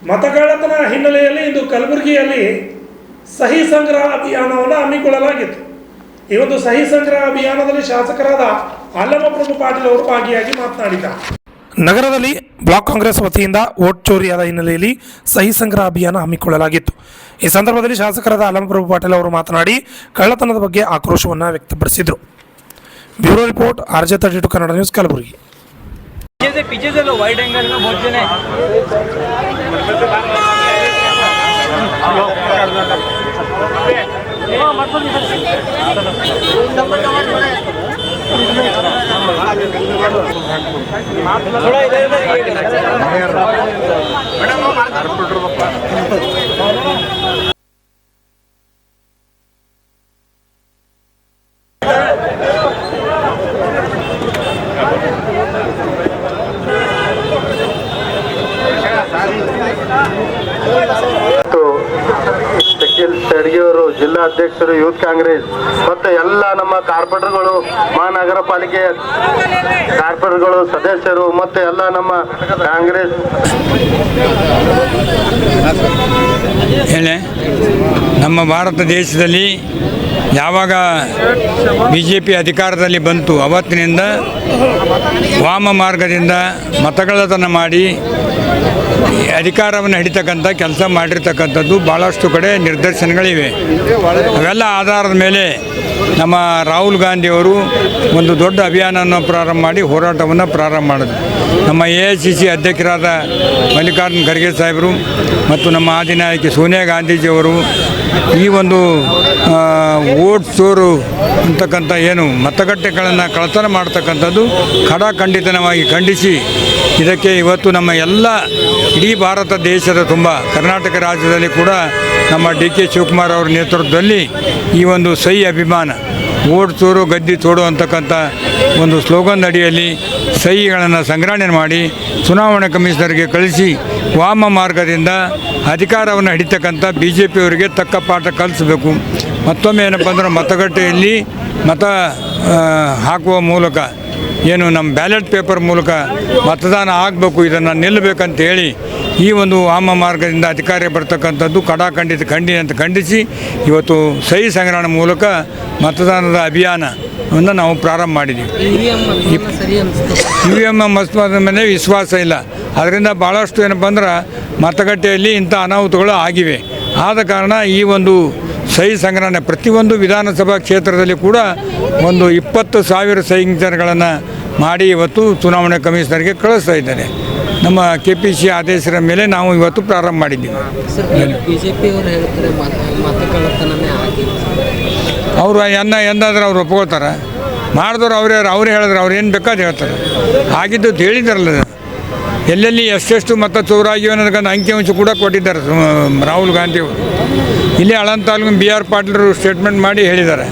ಮತಗಳ್ಳತನ ಹಿನ್ನೆಲೆಯಲ್ಲಿ ಇಂದು ಕಲಬುರಗಿಯಲ್ಲಿ ಸಹಿ ಸಂಗ್ರಹ ಅಭಿಯಾನವನ್ನು ಹಮ್ಮಿಕೊಳ್ಳಲಾಗಿತ್ತು. ಈ ಒಂದು ಸಹಿ ಸಂಗ್ರಹ ಅಭಿಯಾನದಲ್ಲಿ ಶಾಸಕರಾದ ಅಲ್ಲಮಪ್ರಭು ಪಾಟೀಲ್ ಅವರು ಭಾಗಿಯಾಗಿ ಮಾತನಾಡಿದ್ದಾರೆ. ನಗರದಲ್ಲಿ ಬ್ಲಾಕ್ ಕಾಂಗ್ರೆಸ್ ವತಿಯಿಂದ ವೋಟ್ ಚೋರಿಯಾದ ಹಿನ್ನೆಲೆಯಲ್ಲಿ ಸಹಿ ಸಂಗ್ರಹ ಅಭಿಯಾನ ಹಮ್ಮಿಕೊಳ್ಳಲಾಗಿತ್ತು. ಈ ಸಂದರ್ಭದಲ್ಲಿ ಶಾಸಕರಾದ ಅಲ್ಲಮಪ್ರಭು ಪಾಟೀಲ್ ಅವರು ಮಾತನಾಡಿ ಕಳ್ಳತನದ ಬಗ್ಗೆ ಆಕ್ರೋಶವನ್ನು ವ್ಯಕ್ತಪಡಿಸಿದರು. Bureau report RJ32 Kannada news Kalaburagi. पीछे से लो वाइड एंगल में बहुत जने थोड़ा इधर ಸ್ಥಳೀಯರು, ಜಿಲ್ಲಾ ಅಧ್ಯಕ್ಷರು, ಯೂತ್ ಕಾಂಗ್ರೆಸ್ ಮತ್ತು ಎಲ್ಲ ನಮ್ಮ ಕಾರ್ಪೊರೇಟರ್ಗಳು, ಮಹಾನಗರ ಪಾಲಿಕೆ ಕಾರ್ಪೊರೇಟರ್ಗಳು, ಸದಸ್ಯರು ಮತ್ತು ಎಲ್ಲ ನಮ್ಮ ಕಾಂಗ್ರೆಸ್ ನಮ್ಮ ಭಾರತ ದೇಶದಲ್ಲಿ ಯಾವಾಗ BJP ಅಧಿಕಾರದಲ್ಲಿ ಬಂತು ಅವತ್ತಿನಿಂದ ವಾಮ ಮಾರ್ಗದಿಂದ ಮತಗಳ್ಳತನ ಮಾಡಿ ಅಧಿಕಾರವನ್ನು ಹಿಡಿತಕ್ಕಂಥ ಕೆಲಸ ಮಾಡಿರ್ತಕ್ಕಂಥದ್ದು ಭಾಳಷ್ಟು ಕಡೆ ನಿದರ್ಶನಗಳಿವೆ. ಅವೆಲ್ಲ ಆಧಾರದ ಮೇಲೆ ನಮ್ಮ ರಾಹುಲ್ ಗಾಂಧಿಯವರು ಒಂದು ದೊಡ್ಡ ಅಭಿಯಾನವನ್ನು ಪ್ರಾರಂಭ ಮಾಡಿ ಹೋರಾಟವನ್ನು ಪ್ರಾರಂಭ ಮಾಡಿದ್ರು. ನಮ್ಮ AICC ಅಧ್ಯಕ್ಷರಾದ ಮಲ್ಲಿಕಾರ್ಜುನ್ ಖರ್ಗೆ ಸಾಹೇಬರು ಮತ್ತು ನಮ್ಮ ಆದಿನಾಯಕಿ ಸೋನಿಯಾ ಗಾಂಧೀಜಿಯವರು ಈ ಒಂದು ವೋಟ್ ಚೋರು ಅಂತಕ್ಕಂಥ ಏನು ಮತಗಟ್ಟೆಗಳನ್ನು ಕಳ್ಳತನ ಮಾಡ್ತಕ್ಕಂಥದ್ದು ಖಡಾಖಂಡಿತವಾಗಿ ಖಂಡಿಸಿ ಇದಕ್ಕೆ ಇವತ್ತು ನಮ್ಮ ಎಲ್ಲ ಇಡೀ ಭಾರತ ದೇಶದ ತುಂಬ ಕರ್ನಾಟಕ ರಾಜ್ಯದಲ್ಲಿ ಕೂಡ ನಮ್ಮ DK ಶಿವಕುಮಾರ್ ಅವರ ನೇತೃತ್ವದಲ್ಲಿ ಈ ಒಂದು ಸಹಿ ಅಭಿಮಾನ ವೋಟ್ ಚೋರು ಗದ್ದಿ ತೋಡು ಅಂತಕ್ಕಂಥ ಒಂದು ಸ್ಲೋಗನ್ ಅಡಿಯಲ್ಲಿ ಸಹಿಗಳನ್ನು ಸಂಗ್ರಹಣೆ ಮಾಡಿ ಚುನಾವಣಾ ಕಮಿಷನರ್ಗೆ ಕಳಿಸಿ ವಾಮ ಮಾರ್ಗದಿಂದ ಅಧಿಕಾರವನ್ನು ಹಿಡಿತಕ್ಕಂಥ BJPಯವರಿಗೆ ತಕ್ಕ ಪಾಠ ಕಲಿಸಬೇಕು. ಮತ್ತೊಮ್ಮೆ ಏನಪ್ಪ ಅಂದ್ರೆ ಮತಗಟ್ಟೆಯಲ್ಲಿ ಮತ ಹಾಕುವ ಮೂಲಕ ಏನು ನಮ್ಮ ಬ್ಯಾಲೆಟ್ ಪೇಪರ್ ಮೂಲಕ ಮತದಾನ ಆಗಬೇಕು, ಇದನ್ನು ನಿಲ್ಲಬೇಕಂತ ಹೇಳಿ ಈ ಒಂದು ವಾಮ ಮಾರ್ಗದಿಂದ ಅಧಿಕಾರ ಬರ್ತಕ್ಕಂಥದ್ದು ಖಂಡಿಸಿ ಇವತ್ತು ಸಹಿ ಸಂಗ್ರಹಣೆ ಮೂಲಕ ಮತದಾನದ ಅಭಿಯಾನವನ್ನು ನಾವು ಪ್ರಾರಂಭ ಮಾಡಿದ್ದೀವಿ. EVM ಮತದ ಮೇಲೆ ವಿಶ್ವಾಸ ಇಲ್ಲ. ಅದರಿಂದ ಭಾಳಷ್ಟು ಏನಪ್ಪ ಅಂದ್ರೆ ಮತಗಟ್ಟೆಯಲ್ಲಿ ಇಂಥ ಅನಾಹುತಗಳು ಆಗಿವೆ. ಆದ ಕಾರಣ ಈ ಒಂದು ಸಹಿ ಸಂಗ್ರಹಣೆ ಪ್ರತಿಯೊಂದು ವಿಧಾನಸಭಾ ಕ್ಷೇತ್ರದಲ್ಲಿ ಕೂಡ ಒಂದು 20,000 ಸಿಗ್ನೇಚರ್ಗಳನ್ನು ಮಾಡಿ ಇವತ್ತು ಚುನಾವಣಾ ಕಮಿಷನರ್ಗೆ ಕಳಿಸ್ತಾ ಇದ್ದಾರೆ. ನಮ್ಮ KPC ಆದೇಶದ ಮೇಲೆ ನಾವು ಇವತ್ತು ಪ್ರಾರಂಭ ಮಾಡಿದ್ದೀವಿ. ಅವರು ಎಂದಾದ್ರೆ ಅವ್ರು ಒಪ್ಕೋತಾರೆ, ಮಾಡಿದವ್ರು ಅವರೇ ಹೇಳಿದ್ರೆ ಅವ್ರು ಏನು ಬೇಕಾದ್ರೆ ಹೇಳ್ತಾರೆ. ಆಗಿದ್ದು ಹೇಳಿದಾರಲ್ಲ, ಎಲ್ಲೆಲ್ಲಿ ಎಷ್ಟೆಷ್ಟು ಮತ ಚೋರಾಗಿವೆ ಅನ್ನೋದಕ್ಕಂತ ಅಂಕಿಅಂಶ ಕೂಡ ಕೊಟ್ಟಿದ್ದಾರೆ ರಾಹುಲ್ ಗಾಂಧಿಯವರು. ಇಲ್ಲಿ ಆಳಂದ ತಾಲೂಕಿನ BR ಪಾಟೀಲರು ಸ್ಟೇಟ್ಮೆಂಟ್ ಮಾಡಿ ಹೇಳಿದ್ದಾರೆ.